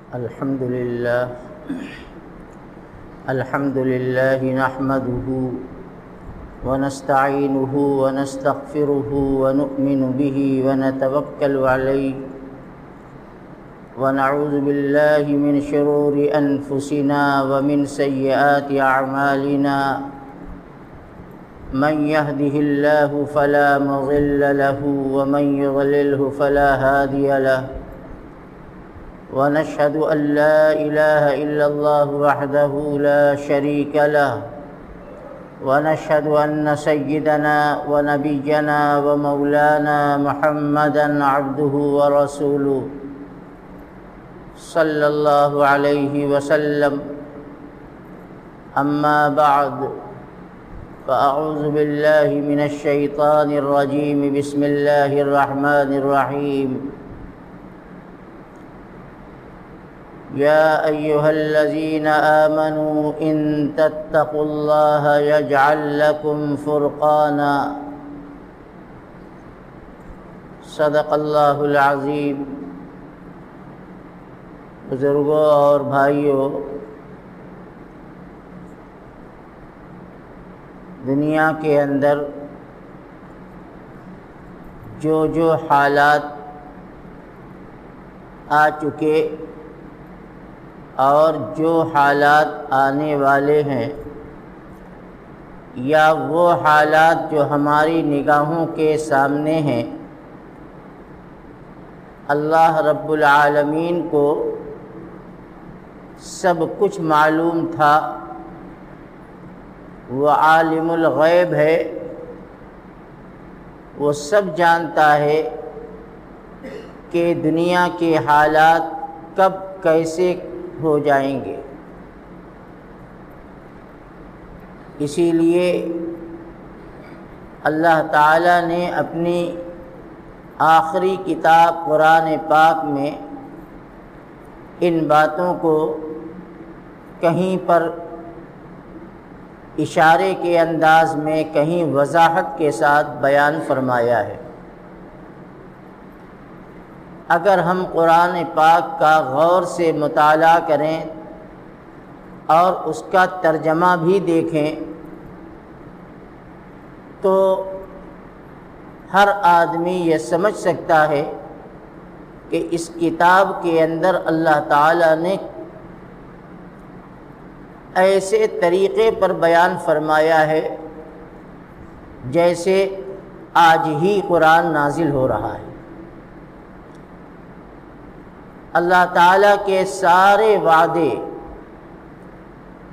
الحمد لله نحمده ونستعينه ونستغفره ونؤمن به ونتوكل عليه ونعوذ بالله من شرور أنفسنا ومن سيئات أعمالنا من يهده الله فلا مضل له ومن يضلله فلا هادي له ونشهد أن لا إله إلا الله وحده لا شريك له ونشهد أن سيدنا ونبينا ومولانا محمدا عبده ورسوله صلى الله عليه وسلم. أما بعد فأعوذ بالله من الشيطان الرجيم. بسم الله الرحمن الرحيم. يا أيها الذين آمنوا إن تتقوا الله يجعل لكم فرقانا. صدق اللہ العظیم. بزرگوں اور بھائیوں، دنیا کے اندر جو حالات آ چکے اور جو حالات آنے والے ہیں، یا وہ حالات جو ہماری نگاہوں کے سامنے ہیں، اللہ رب العالمین کو سب کچھ معلوم تھا. وہ عالم الغیب ہے، وہ سب جانتا ہے کہ دنیا کے حالات کب کیسے ہو جائیں گے. اسی لیے اللہ تعالیٰ نے اپنی آخری کتاب قرآن پاک میں ان باتوں کو کہیں پر اشارے کے انداز میں، کہیں وضاحت کے ساتھ بیان فرمایا ہے. اگر ہم قرآن پاک کا غور سے مطالعہ کریں اور اس کا ترجمہ بھی دیکھیں تو ہر آدمی یہ سمجھ سکتا ہے کہ اس کتاب کے اندر اللہ تعالیٰ نے ایسے طریقے پر بیان فرمایا ہے جیسے آج ہی قرآن نازل ہو رہا ہے. اللہ تعالیٰ کے سارے وعدے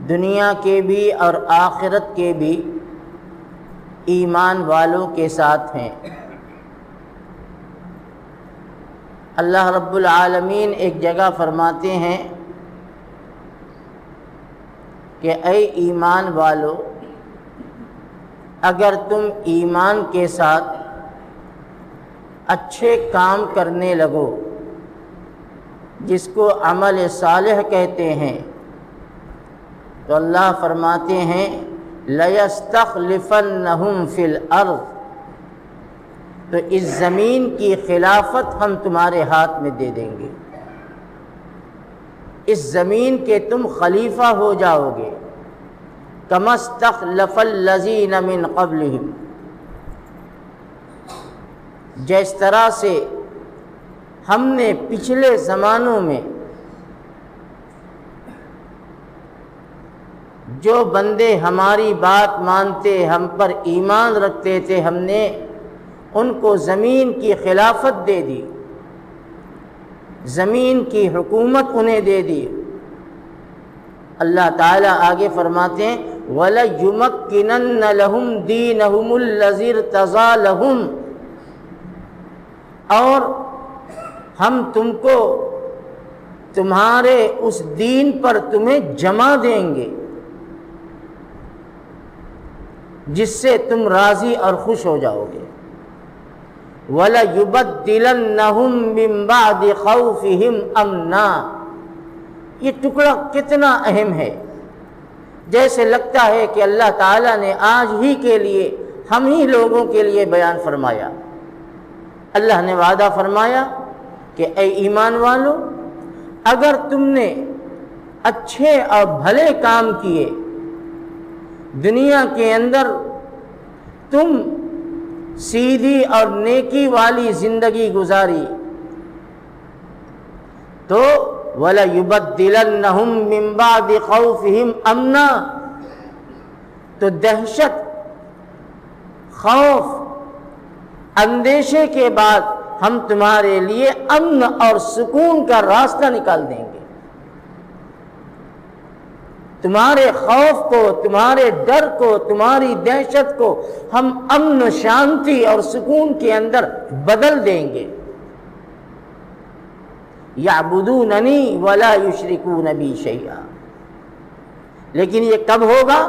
دنیا کے بھی اور آخرت کے بھی ایمان والوں کے ساتھ ہیں. اللہ رب العالمین ایک جگہ فرماتے ہیں کہ اے ایمان والو، اگر تم ایمان کے ساتھ اچھے کام کرنے لگو، جس کو عمل صالح کہتے ہیں، تو اللہ فرماتے ہیں لَيَسْتَخْلِفَنَّهُمْ فِي الْأَرْضِ، تو اس زمین کی خلافت ہم تمہارے ہاتھ میں دے دیں گے. اس زمین کے تم خلیفہ ہو جاؤ گے. كَمَا اسْتَخْلَفَ الَّذِينَ مِنْ قَبْلِهِمْ، جس طرح سے ہم نے پچھلے زمانوں میں جو بندے ہماری بات مانتے، ہم پر ایمان رکھتے تھے، ہم نے ان کو زمین کی خلافت دے دی، زمین کی حکومت انہیں دے دی. اللہ تعالیٰ آگے فرماتے ہیں وَلَيُمَكِّنَنَّ لَهُمْ دِينَهُمُ الَّذِي ارْتَضَىٰ لَهُمْ، اور ہم تم کو تمہارے اس دین پر تمہیں جمع دیں گے جس سے تم راضی اور خوش ہو جاؤ گے. وَلَيُبَدِّلَنَّهُمْ مِنْ بَعْدِ خَوْفِهِمْ أَمْنًا. یہ ٹکڑا کتنا اہم ہے. جیسے لگتا ہے کہ اللہ تعالیٰ نے آج ہی کے لیے، ہم ہی لوگوں کے لیے بیان فرمایا. اللہ نے وعدہ فرمایا کہ اے ایمان والو، اگر تم نے اچھے اور بھلے کام کیے، دنیا کے اندر تم سیدھی اور نیکی والی زندگی گزاری، تو وَلَيُبَدِّلَنَّهُم مِّن بَعْدِ خَوْفِهِمْ أَمْنًا، تو دہشت، خوف، اندیشے کے بعد ہم تمہارے لیے امن اور سکون کا راستہ نکال دیں گے۔ تمہارے خوف کو، تمہارے ڈر کو، تمہاری دہشت کو ہم امن، شانتی اور سکون کے اندر بدل دیں گے۔ یعبدوننی ولا یشرکون بی شیئا، لیکن یہ کب ہوگا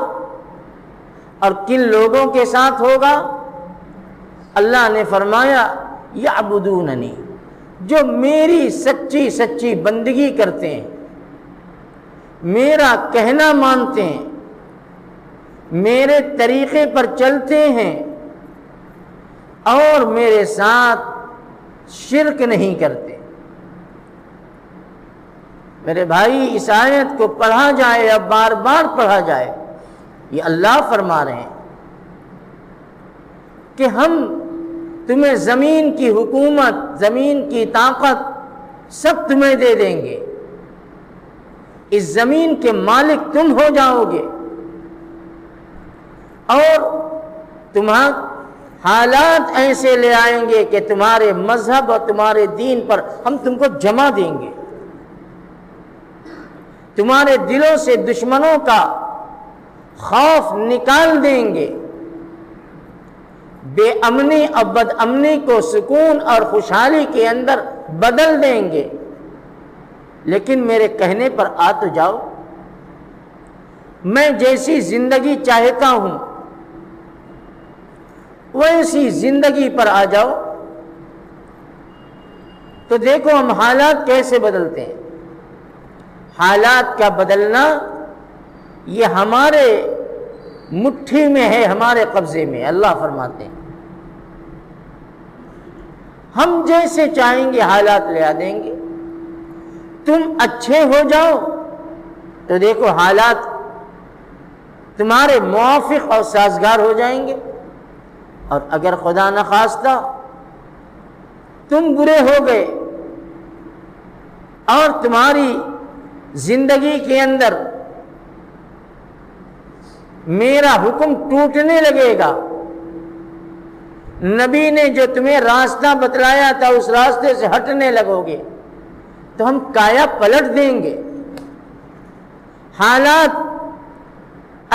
اور کن لوگوں کے ساتھ ہوگا؟ اللہ نے فرمایا یعبدوننی، جو میری سچی سچی بندگی کرتے ہیں، میرا کہنا مانتے ہیں، میرے طریقے پر چلتے ہیں اور میرے ساتھ شرک نہیں کرتے۔ میرے بھائی، اس آیت کو پڑھا جائے یا بار بار پڑھا جائے، یہ اللہ فرما رہے ہیں کہ ہم تمہیں زمین کی حکومت، زمین کی طاقت سب تمہیں دے دیں گے، اس زمین کے مالک تم ہو جاؤ گے، اور تمہارے حالات ایسے لے آئیں گے کہ تمہارے مذہب اور تمہارے دین پر ہم تم کو جمع دیں گے، تمہارے دلوں سے دشمنوں کا خوف نکال دیں گے، بے امنی اور بد امنی کو سکون اور خوشحالی کے اندر بدل دیں گے۔ لیکن میرے کہنے پر آ تو جاؤ، میں جیسی زندگی چاہتا ہوں ویسی زندگی پر آ جاؤ۔ تو دیکھو ہم حالات کیسے بدلتے ہیں۔ حالات کا بدلنا یہ ہمارے مٹھی میں ہے، ہمارے قبضے میں۔ اللہ فرماتے ہیں ہم جیسے چاہیں گے حالات لے آ دیں گے۔ تم اچھے ہو جاؤ تو دیکھو حالات تمہارے موافق اور سازگار ہو جائیں گے، اور اگر خدا نخواستہ تم برے ہو گئے اور تمہاری زندگی کے اندر میرا حکم ٹوٹنے لگے گا، نبی نے جو تمہیں راستہ بتلایا تھا اس راستے سے ہٹنے لگو گے، تو ہم کایا پلٹ دیں گے۔ حالات،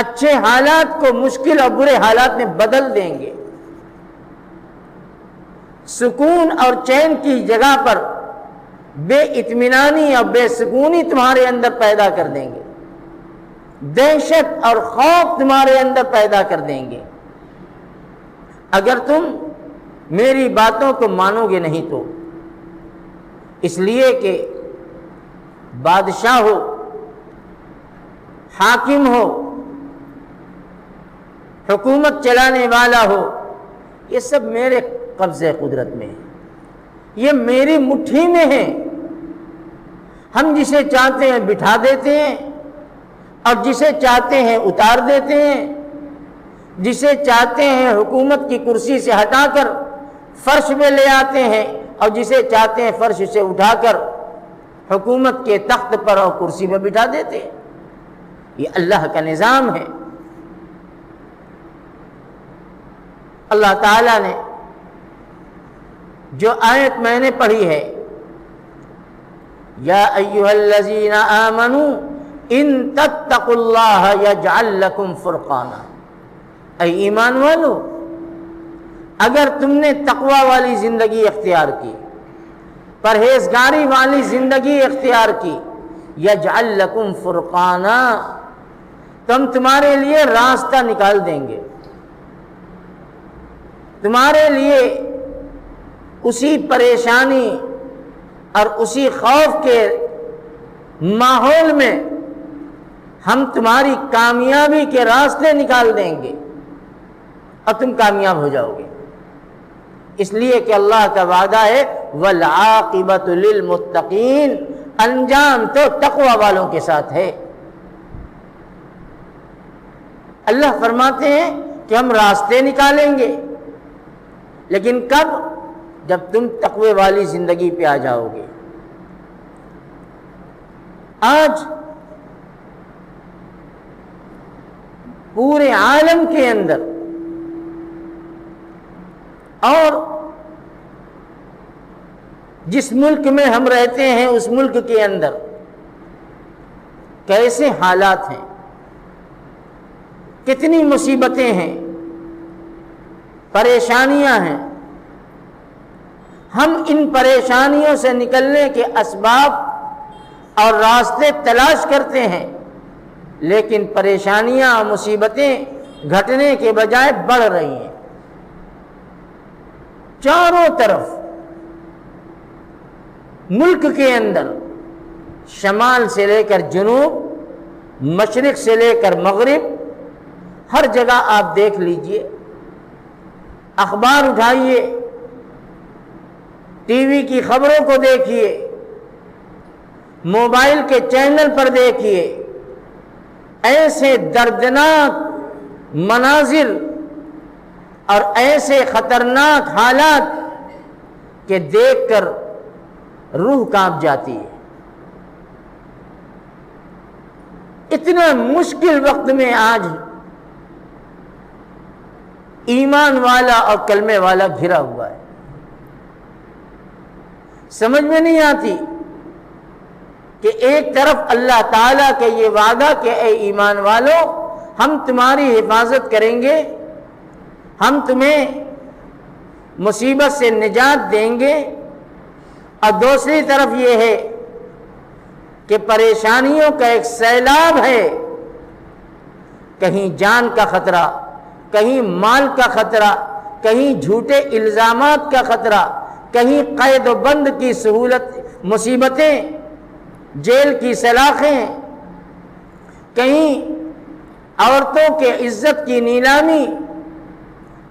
اچھے حالات کو مشکل اور برے حالات میں بدل دیں گے۔ سکون اور چین کی جگہ پر بے اطمینانی اور بے سکونی تمہارے اندر پیدا کر دیں گے، دہشت اور خوف تمہارے اندر پیدا کر دیں گے، اگر تم میری باتوں کو مانو گے نہیں تو۔ اس لیے کہ بادشاہ ہو، حاکم ہو، حکومت چلانے والا ہو، یہ سب میرے قبضے قدرت میں ہے، یہ میری مٹھی میں ہے۔ ہم جسے چاہتے ہیں بٹھا دیتے ہیں، اور جسے چاہتے ہیں اتار دیتے ہیں، جسے چاہتے ہیں حکومت کی کرسی سے ہٹا کر فرش میں لے آتے ہیں، اور جسے چاہتے ہیں فرش سے اٹھا کر حکومت کے تخت پر اور کرسی پر بٹھا دیتے ہیں۔ یہ اللہ کا نظام ہے۔ اللہ تعالیٰ نے جو آیت میں نے پڑھی ہے، یا ایھا الذین آمنوا ان تتقوا اللہ یجعل لکم فرقانا، اے ایمان والو، اگر تم نے تقوی والی زندگی اختیار کی، پرہیزگاری والی زندگی اختیار کی، یجعل لکم فرقانا، تو ہم تمہارے لیے راستہ نکال دیں گے، تمہارے لیے اسی پریشانی اور اسی خوف کے ماحول میں ہم تمہاری کامیابی کے راستے نکال دیں گے اور تم کامیاب ہو جاؤ گے۔ اس لیے کہ اللہ کا وعدہ ہے وَالْعَاقِبَةُ لِلْمُتَّقِينَ، انجام تو تقوی والوں کے ساتھ ہے۔ اللہ فرماتے ہیں کہ ہم راستے نکالیں گے، لیکن کب؟ جب تم تقوی والی زندگی پہ آ جاؤ گے۔ آج پورے عالم کے اندر اور جس ملک میں ہم رہتے ہیں اس ملک کے اندر کیسے حالات ہیں، کتنی مصیبتیں ہیں، پریشانیاں ہیں۔ ہم ان پریشانیوں سے نکلنے کے اسباب اور راستے تلاش کرتے ہیں، لیکن پریشانیاں اور مصیبتیں گھٹنے کے بجائے بڑھ رہی ہیں۔ چاروں طرف ملک کے اندر، شمال سے لے کر جنوب، مشرق سے لے کر مغرب، ہر جگہ آپ دیکھ لیجئے، اخبار اٹھائیے، ٹی وی کی خبروں کو دیکھیے، موبائل کے چینل پر دیکھیے، ایسے دردناک مناظر اور ایسے خطرناک حالات کہ دیکھ کر روح کانپ جاتی ہے۔ اتنا مشکل وقت میں آج ایمان والا اور کلمے والا گھرا ہوا ہے۔ سمجھ میں نہیں آتی کہ ایک طرف اللہ تعالیٰ کے یہ وعدہ کہ اے ایمان والو ہم تمہاری حفاظت کریں گے، ہم تمہیں مصیبت سے نجات دیں گے، اور دوسری طرف یہ ہے کہ پریشانیوں کا ایک سیلاب ہے، کہیں جان کا خطرہ، کہیں مال کا خطرہ، کہیں جھوٹے الزامات کا خطرہ، کہیں قید و بند کی سہولت مصیبتیں، جیل کی سلاخیں، کہیں عورتوں کے عزت کی نیلامی،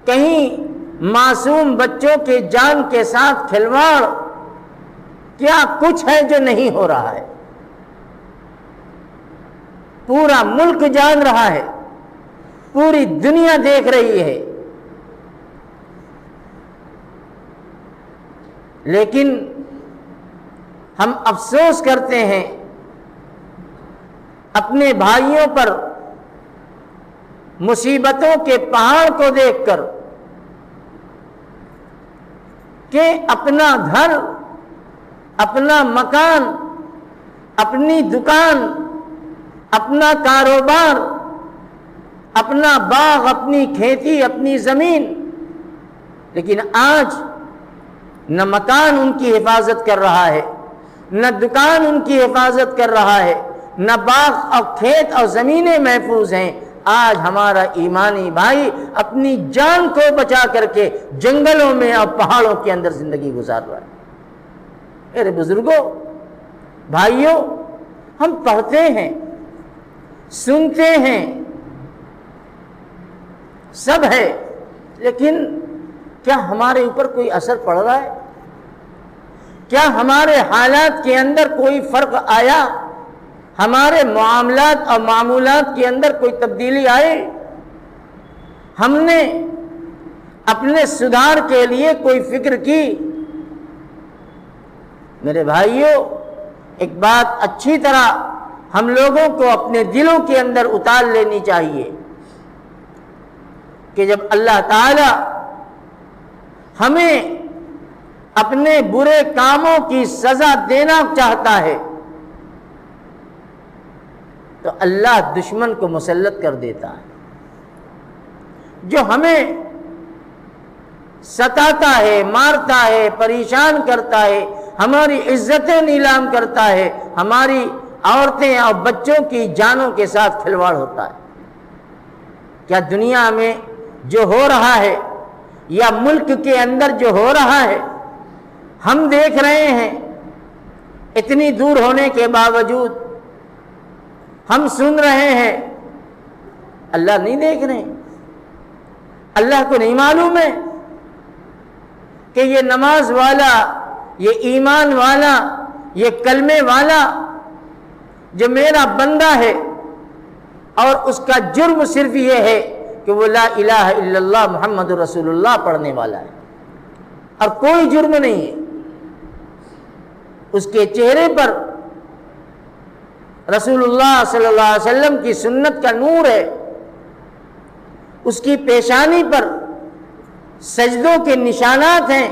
کہیں معصوم بچوں کے جان کے ساتھ کھلواڑ، کیا کچھ ہے جو نہیں ہو رہا ہے۔ پورا ملک جان رہا ہے، پوری دنیا دیکھ رہی ہے، لیکن ہم افسوس کرتے ہیں اپنے بھائیوں پر مصیبتوں کے پہاڑ کو دیکھ کر کہ اپنا گھر، اپنا مکان، اپنی دکان، اپنا کاروبار، اپنا باغ، اپنی کھیتی، اپنی زمین، لیکن آج نہ مکان ان کی حفاظت کر رہا ہے، نہ دکان ان کی حفاظت کر رہا ہے، نہ باغ اور کھیت اور زمینیں محفوظ ہیں۔ آج ہمارا ایمانی بھائی اپنی جان کو بچا کر کے جنگلوں میں اور پہاڑوں کے اندر زندگی گزار رہا ہے۔ میرے بزرگوں، بھائیوں، ہم پڑھتے ہیں، سنتے ہیں، سب ہے، لیکن کیا ہمارے اوپر کوئی اثر پڑ رہا ہے؟ کیا ہمارے حالات کے اندر کوئی فرق آیا؟ ہمارے معاملات اور معمولات کے اندر کوئی تبدیلی آئی؟ ہم نے اپنے سدھار کے لیے کوئی فکر کی؟ میرے بھائیوں، ایک بات اچھی طرح ہم لوگوں کو اپنے دلوں کے اندر اتار لینی چاہیے کہ جب اللہ تعالی ہمیں اپنے برے کاموں کی سزا دینا چاہتا ہے تو اللہ دشمن کو مسلط کر دیتا ہے، جو ہمیں ستاتا ہے، مارتا ہے، پریشان کرتا ہے، ہماری عزتیں نیلام کرتا ہے، ہماری عورتیں اور بچوں کی جانوں کے ساتھ کھلواڑ ہوتا ہے۔ کیا دنیا میں جو ہو رہا ہے یا ملک کے اندر جو ہو رہا ہے ہم دیکھ رہے ہیں؟ اتنی دور ہونے کے باوجود ہم سن رہے ہیں، اللہ نہیں دیکھ رہے؟ اللہ کو نہیں معلوم ہے کہ یہ نماز والا، یہ ایمان والا، یہ کلمے والا جو میرا بندہ ہے اور اس کا جرم صرف یہ ہے کہ وہ لا الہ الا اللہ محمد رسول اللہ پڑھنے والا ہے اور کوئی جرم نہیں ہے، اس کے چہرے پر رسول اللہ صلی اللہ علیہ وسلم کی سنت کا نور ہے، اس کی پیشانی پر سجدوں کے نشانات ہیں،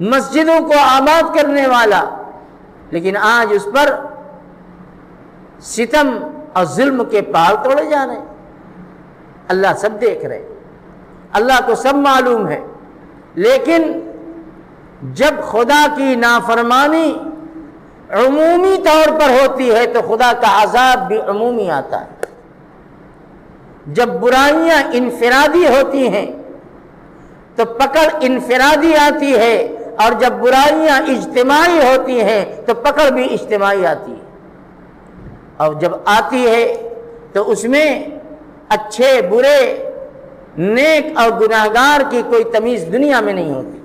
مسجدوں کو آباد کرنے والا، لیکن آج اس پر ستم اور ظلم کے پہاڑ توڑے جا رہے ہیں۔ اللہ سب دیکھ رہے، اللہ کو سب معلوم ہے، لیکن جب خدا کی نافرمانی عمومی طور پر ہوتی ہے تو خدا کا عذاب بھی عمومی آتا ہے۔ جب برائیاں انفرادی ہوتی ہیں تو پکڑ انفرادی آتی ہے، اور جب برائیاں اجتماعی ہوتی ہیں تو پکڑ بھی اجتماعی آتی ہے، اور جب آتی ہے تو اس میں اچھے برے نیک اور گناہگار کی کوئی تمیز دنیا میں نہیں ہوتی،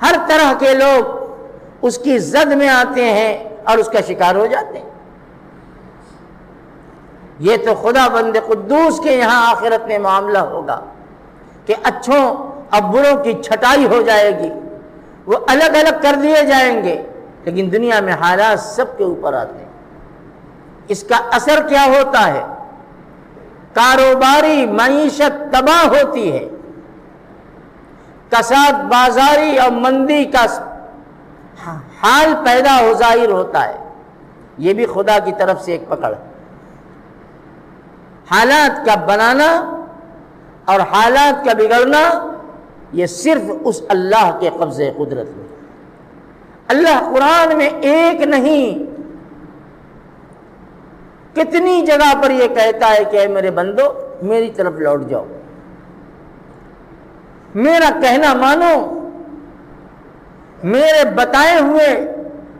ہر طرح کے لوگ اس کی زد میں آتے ہیں اور اس کا شکار ہو جاتے ہیں۔ یہ تو خدا بند قدوس کے یہاں آخرت میں معاملہ ہوگا کہ اچھوں اور بروں کی چھٹائی ہو جائے گی، وہ الگ الگ کر دیے جائیں گے، لیکن دنیا میں حالات سب کے اوپر آتے ہیں۔ اس کا اثر کیا ہوتا ہے؟ کاروباری معیشت تباہ ہوتی ہے، کساد بازاری اور مندی کا حال پیدا ہو ظاہر ہوتا ہے۔ یہ بھی خدا کی طرف سے ایک پکڑ ہے۔ حالات کا بنانا اور حالات کا بگڑنا یہ صرف اس اللہ کے قبضے قدرت میں۔ اللہ قرآن میں ایک نہیں کتنی جگہ پر یہ کہتا ہے کہ اے میرے بندو میری طرف لوٹ جاؤ، میرا کہنا مانو، میرے بتائے ہوئے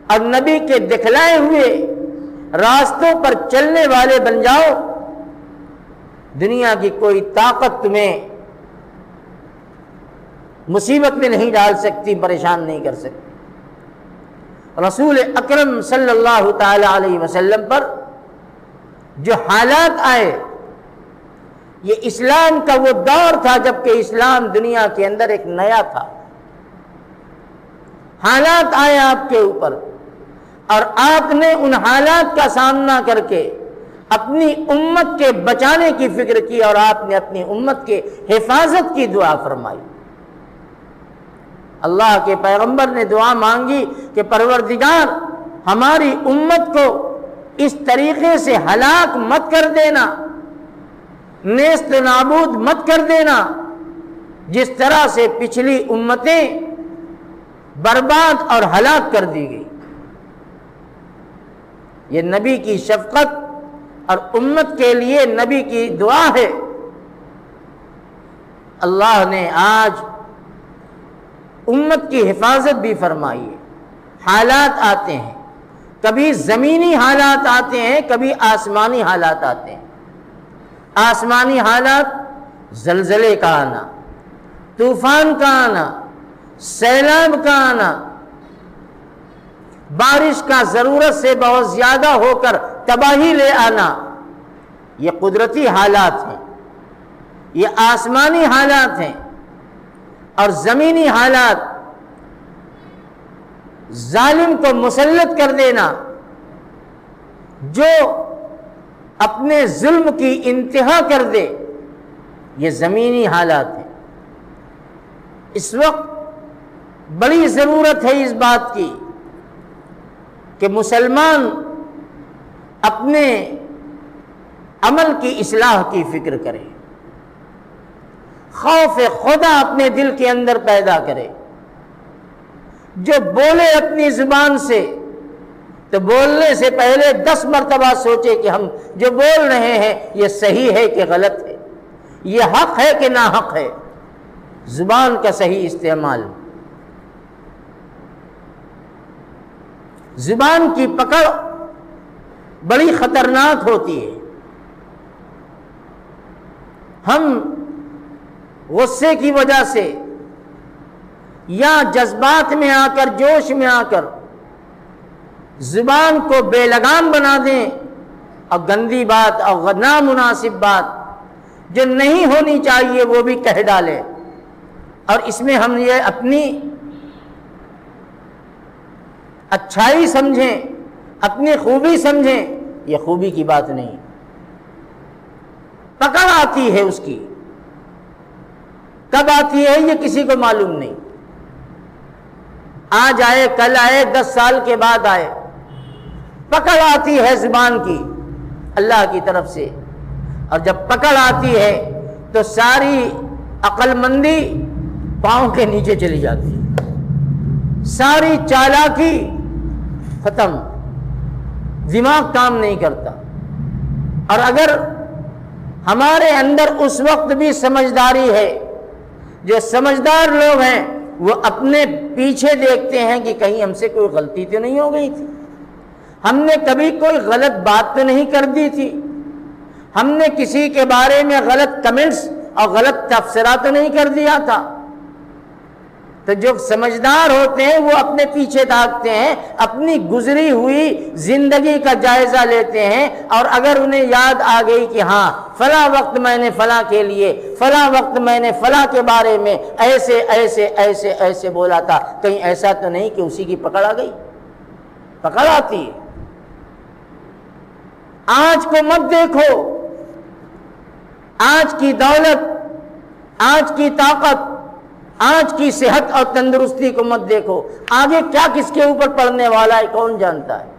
اور نبی کے دکھلائے ہوئے راستوں پر چلنے والے بن جاؤ۔ دنیا کی کوئی طاقت تمہیں مصیبت میں نہیں ڈال سکتی، پریشان نہیں کر سکتی۔ رسول اکرم صلی اللہ تعالی علیہ وسلم پر جو حالات آئے، یہ اسلام کا وہ دور تھا جبکہ اسلام دنیا کے اندر ایک نیا تھا۔ حالات آئے آپ کے اوپر اور آپ نے ان حالات کا سامنا کر کے اپنی امت کے بچانے کی فکر کی اور آپ نے اپنی امت کے حفاظت کی دعا فرمائی۔ اللہ کے پیغمبر نے دعا مانگی کہ پروردگار ہماری امت کو اس طریقے سے ہلاک مت کر دینا، نیست و نابود مت کر دینا جس طرح سے پچھلی امتیں برباد اور ہلاک کر دی گئی۔ یہ نبی کی شفقت اور امت کے لیے نبی کی دعا ہے۔ اللہ نے آج امت کی حفاظت بھی فرمائی ہے۔ حالات آتے ہیں، کبھی زمینی حالات آتے ہیں، کبھی آسمانی حالات آتے ہیں۔ آسمانی حالات زلزلے کا آنا، طوفان کا آنا، سیلاب کا آنا، بارش کا ضرورت سے بہت زیادہ ہو کر تباہی لے آنا، یہ قدرتی حالات ہیں، یہ آسمانی حالات ہیں۔ اور زمینی حالات ظالم کو مسلط کر دینا، جو اپنے ظلم کی انتہا کر دے، یہ زمینی حالات ہیں۔ اس وقت بڑی ضرورت ہے اس بات کی کہ مسلمان اپنے عمل کی اصلاح کی فکر کرے، خوف خدا اپنے دل کے اندر پیدا کرے۔ جو بولے اپنی زبان سے تو بولنے سے پہلے 10 مرتبہ سوچے کہ ہم جو بول رہے ہیں یہ صحیح ہے کہ غلط ہے، یہ حق ہے کہ ناحق ہے۔ زبان کا صحیح استعمال، زبان کی پکڑ بڑی خطرناک ہوتی ہے۔ ہم غصے کی وجہ سے یا جذبات میں آ کر، جوش میں آ کر زبان کو بے لگام بنا دیں اور گندی بات اور نامناسب بات جو نہیں ہونی چاہیے وہ بھی کہہ ڈالیں، اور اس میں ہم یہ اپنی اچھائی سمجھیں، اپنی خوبی سمجھیں، یہ خوبی کی بات نہیں، پکڑ آتی ہے اس کی، کب آتی ہے یہ کسی کو معلوم نہیں، آج آئے، کل آئے، 10 سال کے بعد آئے، پکڑ آتی ہے زبان کی اللہ کی طرف سے، اور جب پکڑ آتی ہے تو ساری عقل مندی پاؤں کے نیچے چلی جاتی ہے، ساری چالاکی ختم، دماغ کام نہیں کرتا۔ اور اگر ہمارے اندر اس وقت بھی سمجھداری ہے، جو سمجھدار لوگ ہیں وہ اپنے پیچھے دیکھتے ہیں کہ کہیں ہم سے کوئی غلطی تو نہیں ہو گئی تھی، ہم نے کبھی کوئی غلط بات تو نہیں کر دی تھی، ہم نے کسی کے بارے میں غلط کمنٹس اور غلط تبصرہ تو نہیں کر دیا تھا۔ تو جو سمجھدار ہوتے ہیں وہ اپنے پیچھے تاکتے ہیں، اپنی گزری ہوئی زندگی کا جائزہ لیتے ہیں، اور اگر انہیں یاد آ گئی کہ ہاں فلاں وقت میں نے فلاں کے لیے، فلاں وقت میں نے فلاں کے بارے میں ایسے ایسے ایسے ایسے بولا تھا، کہیں ایسا تو نہیں کہ اسی کی پکڑ آ گئی؟ پکڑ آتی ہے۔ آج کو مت دیکھو، آج کی دولت، آج کی طاقت، آج کی صحت اور تندرستی کو مت دیکھو، آگے کیا کس کے اوپر پڑنے والا ہے کون جانتا ہے۔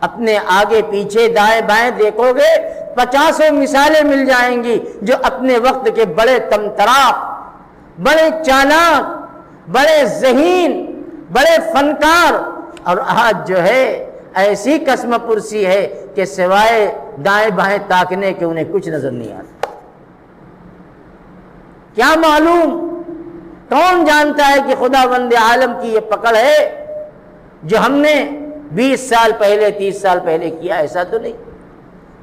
اپنے آگے پیچھے دائیں بائیں دیکھو گے 50 مثالیں مل جائیں گی جو اپنے وقت کے بڑے طمطراق، بڑے چالاک، بڑے ذہین، بڑے فنکار، اور آج جو ہے ایسی قسم پرسی ہے کہ سوائے دائیں بائیں تاکنے کے انہیں کچھ نظر نہیں آتا۔ کیا معلوم، کون جانتا ہے کہ خداوند عالم کی یہ پکڑ ہے جو ہم نے 20 سال پہلے 30 سال پہلے کیا، ایسا تو نہیں۔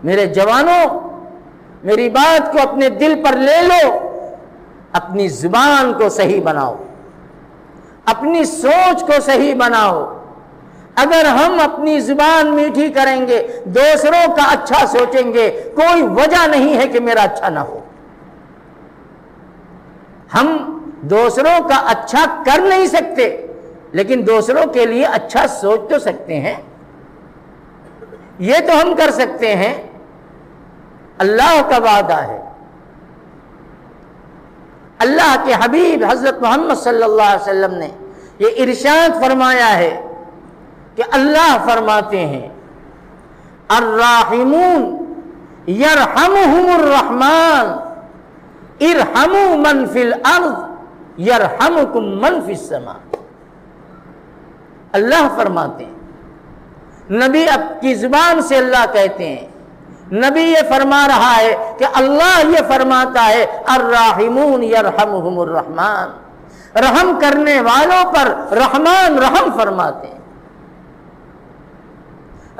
میرے جوانوں، میری بات کو اپنے دل پر لے لو، اپنی زبان کو صحیح بناؤ، اپنی سوچ کو صحیح بناؤ۔ اگر ہم اپنی زبان میٹھی کریں گے، دوسروں کا اچھا سوچیں گے، کوئی وجہ نہیں ہے کہ میرا اچھا نہ ہو۔ ہم دوسروں کا اچھا کر نہیں سکتے، لیکن دوسروں کے لیے اچھا سوچ تو سکتے ہیں، یہ تو ہم کر سکتے ہیں۔ اللہ کا وعدہ ہے، اللہ کے حبیب حضرت محمد صلی اللہ علیہ وسلم نے یہ ارشاد فرمایا ہے کہ اللہ فرماتے ہیں الراحمون یرحمہم الرحمن ارحموا من فی الارض یرحمکم من فی السماء۔ اللہ فرماتے ہیں، نبی اب کی زبان سے اللہ کہتے ہیں، نبی یہ فرما رہا ہے کہ اللہ یہ فرماتا ہے الراحمون یرحمہم الرحمن، رحم کرنے والوں پر رحمان رحم فرماتے ہیں۔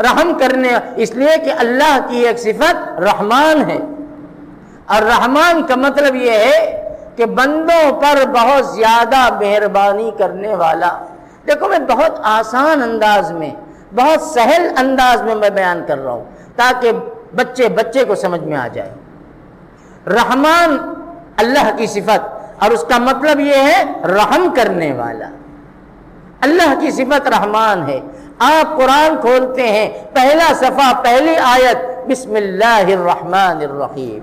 رحم کرنے اس لیے کہ اللہ کی ایک صفت رحمان ہے، اور رحمان کا مطلب یہ ہے کہ بندوں پر بہت زیادہ مہربانی کرنے والا۔ دیکھو میں بہت آسان انداز میں، بہت سہل انداز میں بیان کر رہا ہوں تاکہ بچے کو سمجھ میں آ جائے۔ رحمان اللہ کی صفت، اور اس کا مطلب یہ ہے رحم کرنے والا۔ اللہ کی صفت رحمان ہے۔ آپ قرآن کھولتے ہیں، پہلا صفحہ، پہلی آیت، بسم اللہ الرحمن الرحیم،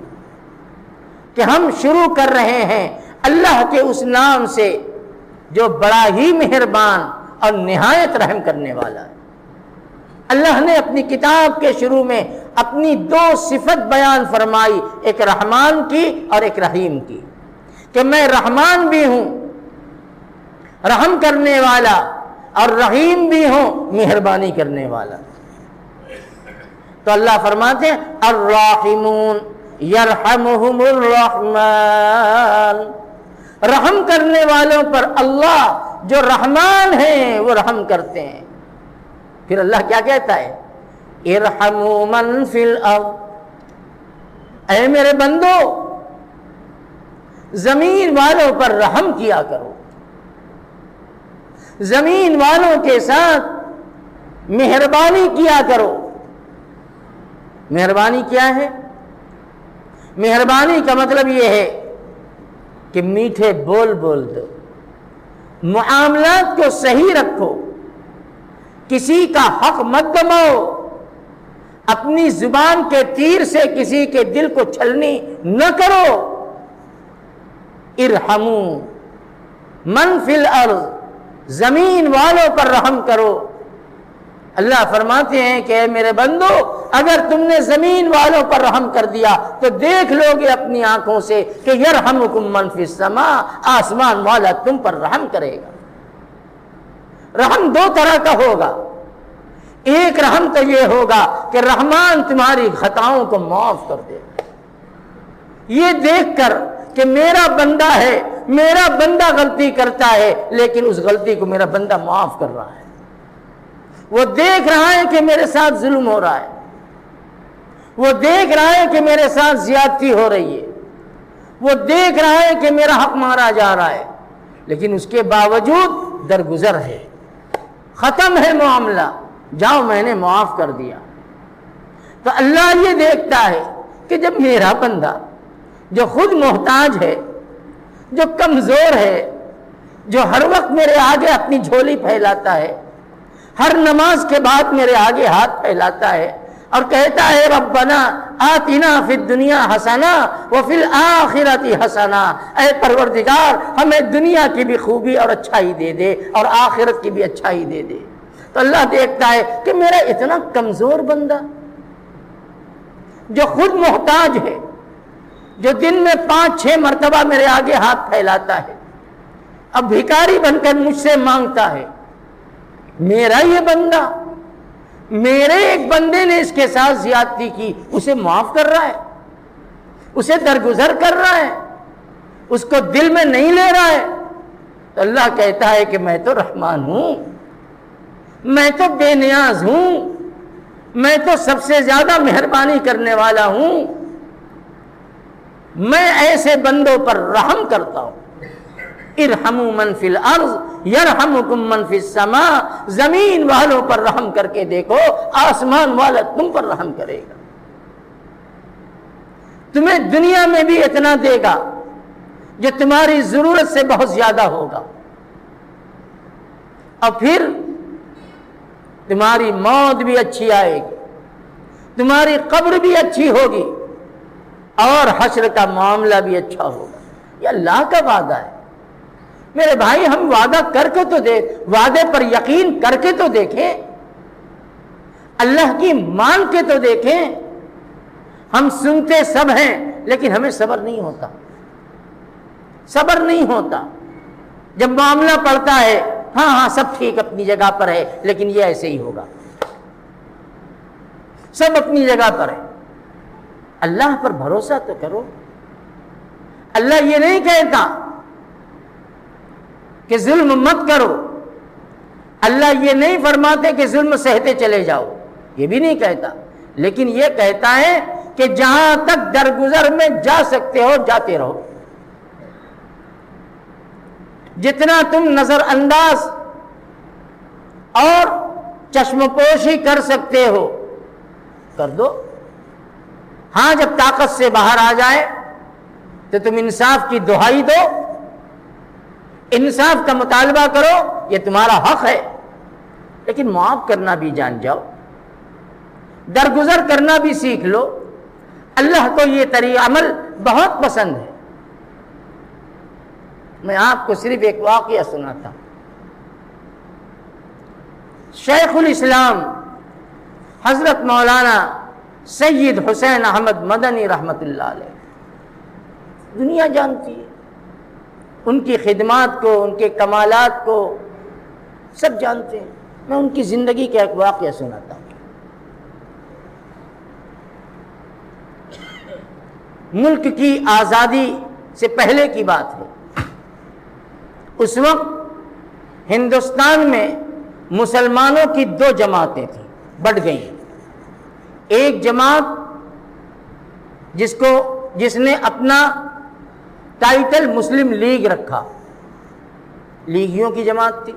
کہ ہم شروع کر رہے ہیں اللہ کے اس نام سے جو بڑا ہی مہربان اور نہایت رحم کرنے والا ہے۔ اللہ نے اپنی کتاب کے شروع میں اپنی 2 صفت بیان فرمائی، ایک رحمان کی اور ایک رحیم کی، کہ میں رحمان بھی ہوں، رحم کرنے والا، اور رحیم بھی ہوں، مہربانی کرنے والا۔ تو اللہ فرماتے ہیں الراحمون یرحمہم الرحمن، رحم کرنے والوں پر اللہ جو رحمان ہیں وہ رحم کرتے ہیں۔ پھر اللہ کیا کہتا ہے؟ ارحموا من فی الارض، اے میرے بندو زمین والوں پر رحم کیا کرو، زمین والوں کے ساتھ مہربانی کیا کرو۔ مہربانی کیا ہے؟ مہربانی کا مطلب یہ ہے کہ میٹھے بول بول دو، معاملات کو صحیح رکھو، کسی کا حق مت دباؤ، اپنی زبان کے تیر سے کسی کے دل کو چھلنی نہ کرو۔ ارحموا من فی الارض، زمین والوں پر رحم کرو۔ اللہ فرماتے ہیں کہ اے میرے بندو، اگر تم نے زمین والوں پر رحم کر دیا تو دیکھ لو گے اپنی آنکھوں سے کہ یرحمکم من فی السماء، آسمان والا تم پر رحم کرے گا۔ رحم دو طرح کا ہوگا، ایک رحم تو یہ ہوگا کہ رحمان تمہاری خطاؤں کو معاف کر دے گا، یہ دیکھ کر کہ میرا بندہ ہے، میرا بندہ غلطی کرتا ہے لیکن اس غلطی کو میرا بندہ معاف کر رہا ہے، وہ دیکھ رہا ہے کہ میرے ساتھ ظلم ہو رہا ہے، وہ دیکھ رہا ہے کہ میرے ساتھ زیادتی ہو رہی ہے، وہ دیکھ رہا ہے کہ میرا حق مارا جا رہا ہے، لیکن اس کے باوجود درگزر ہے، ختم ہے معاملہ، جاؤ میں نے معاف کر دیا۔ تو اللہ یہ دیکھتا ہے کہ جب میرا بندہ جو خود محتاج ہے، جو کمزور ہے، جو ہر وقت میرے آگے اپنی جھولی پھیلاتا ہے، ہر نماز کے بعد میرے آگے ہاتھ پھیلاتا ہے اور کہتا ہے ربنا آتنا فی الدنیا حسنہ وفی الآخرۃ حسنہ، اے پروردگار ہمیں دنیا کی بھی خوبی اور اچھائی دے دے اور آخرت کی بھی اچھائی دے دے۔ تو اللہ دیکھتا ہے کہ میرا اتنا کمزور بندہ جو خود محتاج ہے، جو دن میں 5-6 مرتبہ میرے آگے ہاتھ پھیلاتا ہے، اب بھکاری بن کر مجھ سے مانگتا ہے، میرا یہ بندہ، میرے ایک بندے نے اس کے ساتھ زیادتی کی، اسے معاف کر رہا ہے، اسے درگزر کر رہا ہے، اس کو دل میں نہیں لے رہا ہے۔ تو اللہ کہتا ہے کہ میں تو رحمان ہوں، میں تو بے نیاز ہوں، میں تو سب سے زیادہ مہربانی کرنے والا ہوں، میں ایسے بندوں پر رحم کرتا ہوں۔ ارحموا من فی الارض یرحمکم من فی السماء، زمین والوں پر رحم کر کے دیکھو، آسمان والا تم پر رحم کرے گا، تمہیں دنیا میں بھی اتنا دے گا جو تمہاری ضرورت سے بہت زیادہ ہوگا، اور پھر تمہاری موت بھی اچھی آئے گی، تمہاری قبر بھی اچھی ہوگی، اور حشر کا معاملہ بھی اچھا ہوگا۔ یہ اللہ کا وعدہ ہے میرے بھائی، ہم وعدہ کر کے تو وعدے پر یقین کر کے تو دیکھیں، اللہ کی مان کے تو دیکھیں۔ ہم سنتے سب ہیں لیکن ہمیں صبر نہیں ہوتا، صبر نہیں ہوتا۔ جب معاملہ پڑتا ہے ہاں ہاں سب ٹھیک اپنی جگہ پر ہے، لیکن یہ ایسے ہی ہوگا، سب اپنی جگہ پر ہے۔ اللہ پر بھروسہ تو کرو۔ اللہ یہ نہیں کہتا کہ ظلم مت کرو، اللہ یہ نہیں فرماتے کہ ظلم سہتے چلے جاؤ، یہ بھی نہیں کہتا، لیکن یہ کہتا ہے کہ جہاں تک درگزر میں جا سکتے ہو جاتے رہو، جتنا تم نظر انداز اور چشم پوشی کر سکتے ہو کر دو۔ ہاں جب طاقت سے باہر آ جائے تو تم انصاف کی دہائی دو، انصاف کا مطالبہ کرو، یہ تمہارا حق ہے، لیکن معاف کرنا بھی جان جاؤ، درگزر کرنا بھی سیکھ لو۔ اللہ کو یہ طریقہ عمل بہت پسند ہے۔ میں آپ کو صرف ایک واقعہ سناتا ہوں۔ شیخ الاسلام حضرت مولانا سید حسین احمد مدنی رحمۃ اللہ علیہ، دنیا جانتی ہے ان کی خدمات کو، ان کے کمالات کو سب جانتے ہیں۔ میں ان کی زندگی کا ایک واقعہ سناتا ہوں۔ ملک کی آزادی سے پہلے کی بات ہے، اس وقت ہندوستان میں مسلمانوں کی 2 جماعتیں تھیں، بڑھ گئیں۔ ایک جماعت جس نے اپنا ٹائٹل مسلم لیگ رکھا، لیگیوں کی جماعت تھی،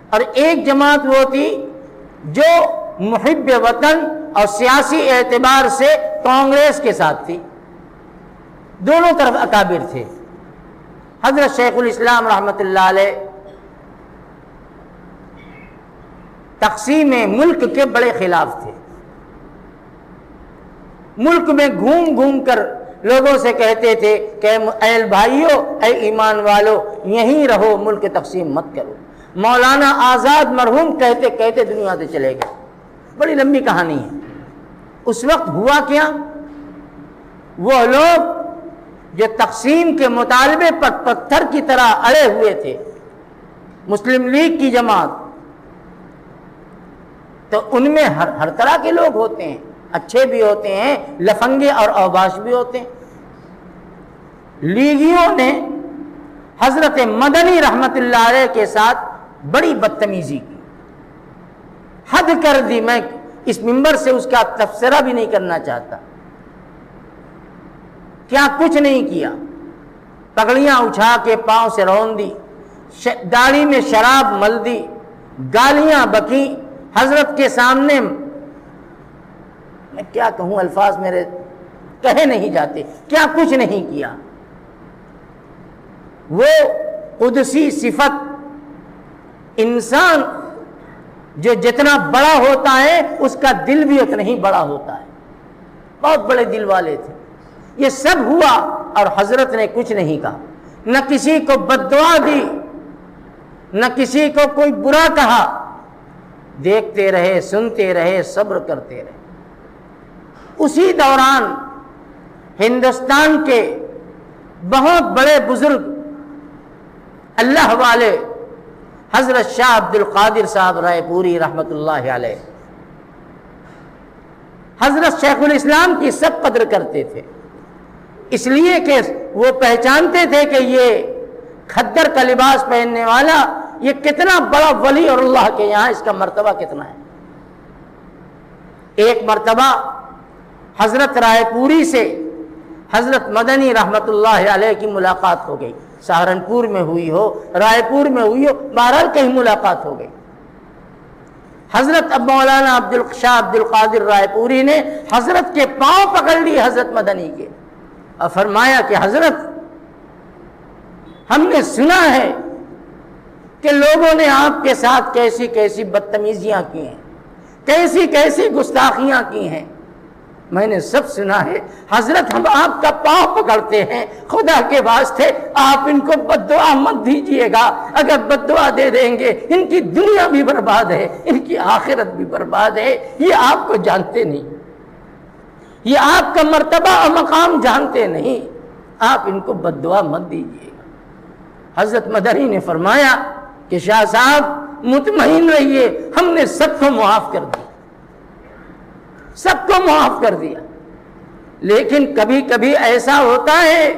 اور ایک جماعت وہ تھی جو محب وطن اور سیاسی اعتبار سے کانگریس کے ساتھ تھی، دونوں طرف اکابر تھے۔ حضرت شیخ الاسلام رحمۃ اللہ علیہ تقسیم ملک کے بڑے خلاف تھے، ملک میں گھوم گھوم کر لوگوں سے کہتے تھے کہ اے بھائیو، اے ایمان والو، یہیں رہو، ملک تقسیم مت کرو۔ مولانا آزاد مرحوم کہتے کہتے دنیا سے چلے گئے، بڑی لمبی کہانی ہے۔ اس وقت ہوا کیا، وہ لوگ جو تقسیم کے مطالبے پر پتھر کی طرح اڑے ہوئے تھے، مسلم لیگ کی جماعت، تو ان میں ہر طرح کے لوگ ہوتے ہیں، اچھے بھی ہوتے ہیں، لفنگے اور اوباش بھی ہوتے ہیں۔ لیگیوں نے حضرت مدنی رحمت اللہ علیہ کے ساتھ بڑی بدتمیزی کی، حد کر دی۔ میں اس منبر سے اس کا تبصرہ بھی نہیں کرنا چاہتا۔ کیا کچھ نہیں کیا، پگڑیاں اٹھا کے پاؤں سے رون دی، داڑھی میں شراب مل دی، گالیاں بکی حضرت کے سامنے۔ میں کیا کہوں، الفاظ میرے کہے نہیں جاتے، کیا کچھ نہیں کیا۔ وہ قدسی صفت، انسان جو جتنا بڑا ہوتا ہے اس کا دل بھی اتنا ہی بڑا ہوتا ہے، بہت بڑے دل والے تھے۔ یہ سب ہوا اور حضرت نے کچھ نہیں کہا، نہ کسی کو بد دعا دی، نہ کسی کو کوئی برا کہا، دیکھتے رہے، سنتے رہے، صبر کرتے رہے۔ اسی دوران ہندوستان کے بہت بڑے بزرگ اللہ والے حضرت شاہ عبد القادر صاحب رائے پوری رحمۃ اللہ علیہ، حضرت شیخ الاسلام کی سب قدر کرتے تھے، اس لیے کہ وہ پہچانتے تھے کہ یہ کھدر کا لباس پہننے والا یہ کتنا بڑا ولی اور اللہ کے یہاں اس کا مرتبہ کتنا ہے۔ ایک مرتبہ حضرت رائے پوری سے حضرت مدنی رحمت اللہ علیہ کی ملاقات ہو گئی، سہارنپور میں ہوئی ہو، رائے پور میں ہوئی ہو، بہرحال کہیں ملاقات ہو گئی۔ حضرت اب مولانا شاہ عبد القادر رائے پوری نے حضرت کے پاؤں پکڑ لی حضرت مدنی کے، اور فرمایا کہ حضرت، ہم نے سنا ہے کہ لوگوں نے آپ کے ساتھ کیسی کیسی بدتمیزیاں کی ہیں، کیسی کیسی گستاخیاں کی ہیں، میں نے سب سنا ہے۔ حضرت، ہم آپ کا پاؤں پکڑتے ہیں، خدا کے واسطے آپ ان کو بد دعا مت دیجیے گا، اگر بد دعا دے دیں گے ان کی دنیا بھی برباد ہے، ان کی آخرت بھی برباد ہے، یہ آپ کو جانتے نہیں، یہ آپ کا مرتبہ اور مقام جانتے نہیں، آپ ان کو بد دعا مت دیجیے گا۔ حضرت مدنی نے فرمایا کہ شاہ صاحب مطمئن رہیے، ہم نے سب کو معاف کر دیا، سب کو معاف کر دیا، لیکن کبھی کبھی ایسا ہوتا ہے،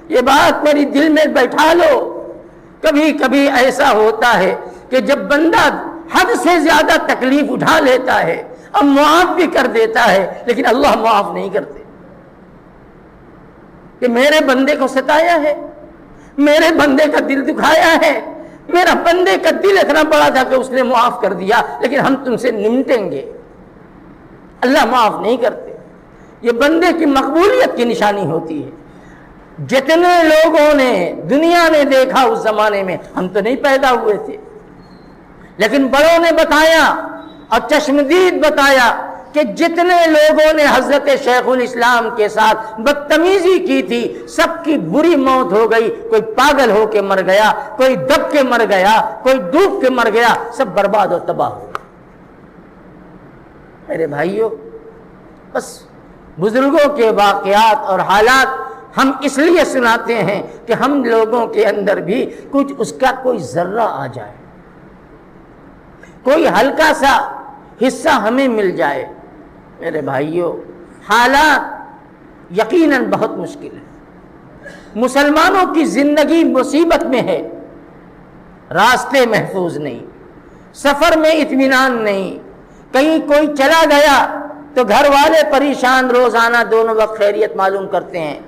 یہ بات میری دل میں بیٹھا لو، کبھی کبھی ایسا ہوتا ہے کہ جب بندہ حد سے زیادہ تکلیف اٹھا لیتا ہے اب معاف بھی کر دیتا ہے، لیکن اللہ معاف نہیں کرتے کہ میرے بندے کو ستایا ہے، میرے بندے کا دل دکھایا ہے، میرا بندے کا دل اتنا بڑا تھا کہ اس نے معاف کر دیا، لیکن ہم تم سے نمٹیں گے۔ اللہ معاف نہیں کرتے، یہ بندے کی مقبولیت کی نشانی ہوتی ہے۔ جتنے لوگوں نے دنیا نے دیکھا اس زمانے میں، ہم تو نہیں پیدا ہوئے تھے، لیکن بڑوں نے بتایا اور چشمدید بتایا کہ جتنے لوگوں نے حضرت شیخ الاسلام کے ساتھ بدتمیزی کی تھی سب کی بری موت ہو گئی، کوئی پاگل ہو کے مر گیا، کوئی دب کے مر گیا، کوئی ڈوب کے مر گیا، سب برباد و تباہ ہو گئے۔ میرے بھائیوں، بس بزرگوں کے واقعات اور حالات ہم اس لیے سناتے ہیں کہ ہم لوگوں کے اندر بھی کچھ اس کا کوئی ذرہ آ جائے، کوئی ہلکا سا حصہ ہمیں مل جائے۔ میرے بھائیوں، حالات یقیناً بہت مشکل ہے، مسلمانوں کی زندگی مصیبت میں ہے، راستے محفوظ نہیں، سفر میں اطمینان نہیں، کہیں کوئی چلا گیا تو گھر والے پریشان، روزانہ دونوں وقت خیریت معلوم کرتے ہیں،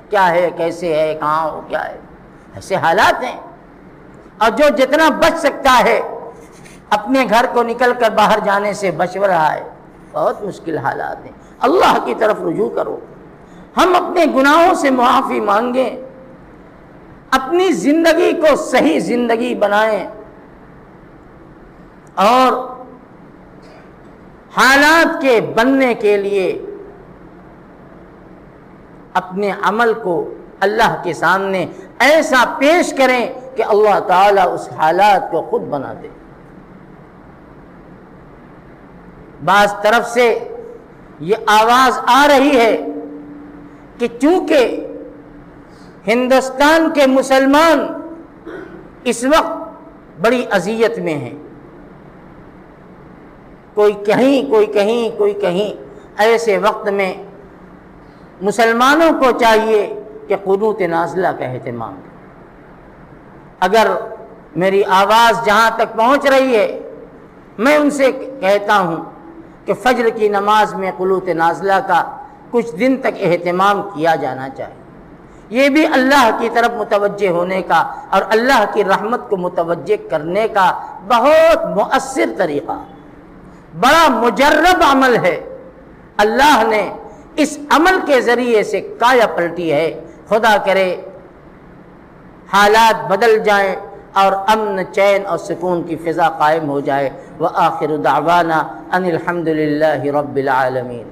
کیا ہے، کیسے ہے، کہاں ہو، کیا ہے، ایسے حالات ہیں۔ اور جو جتنا بچ سکتا ہے اپنے گھر کو نکل کر باہر جانے سے بچ رہا ہے، بہت مشکل حالات ہیں۔ اللہ کی طرف رجوع کرو، ہم اپنے گناہوں سے معافی مانگیں، اپنی زندگی کو صحیح زندگی بنائیں، اور حالات کے بننے کے لیے اپنے عمل کو اللہ کے سامنے ایسا پیش کریں کہ اللہ تعالیٰ اس حالات کو خود بنا دے۔ بعض طرف سے یہ آواز آ رہی ہے کہ چونکہ ہندوستان کے مسلمان اس وقت بڑی اذیت میں ہیں، کوئی کہیں کوئی کہیں کوئی کہیں، ایسے وقت میں مسلمانوں کو چاہیے کہ قنوت نازلہ کا اہتمام کریں۔ اگر میری آواز جہاں تک پہنچ رہی ہے، میں ان سے کہتا ہوں کہ فجر کی نماز میں قنوت نازلہ کا کچھ دن تک اہتمام کیا جانا چاہیے۔ یہ بھی اللہ کی طرف متوجہ ہونے کا اور اللہ کی رحمت کو متوجہ کرنے کا بہت مؤثر طریقہ، بڑا مجرب عمل ہے۔ اللہ نے اس عمل کے ذریعے سے کایا پلٹی ہے۔ خدا کرے حالات بدل جائیں اور امن، چین اور سکون کی فضا قائم ہو جائے۔ وآخر دعوانا ان الحمد للہ رب العالمین۔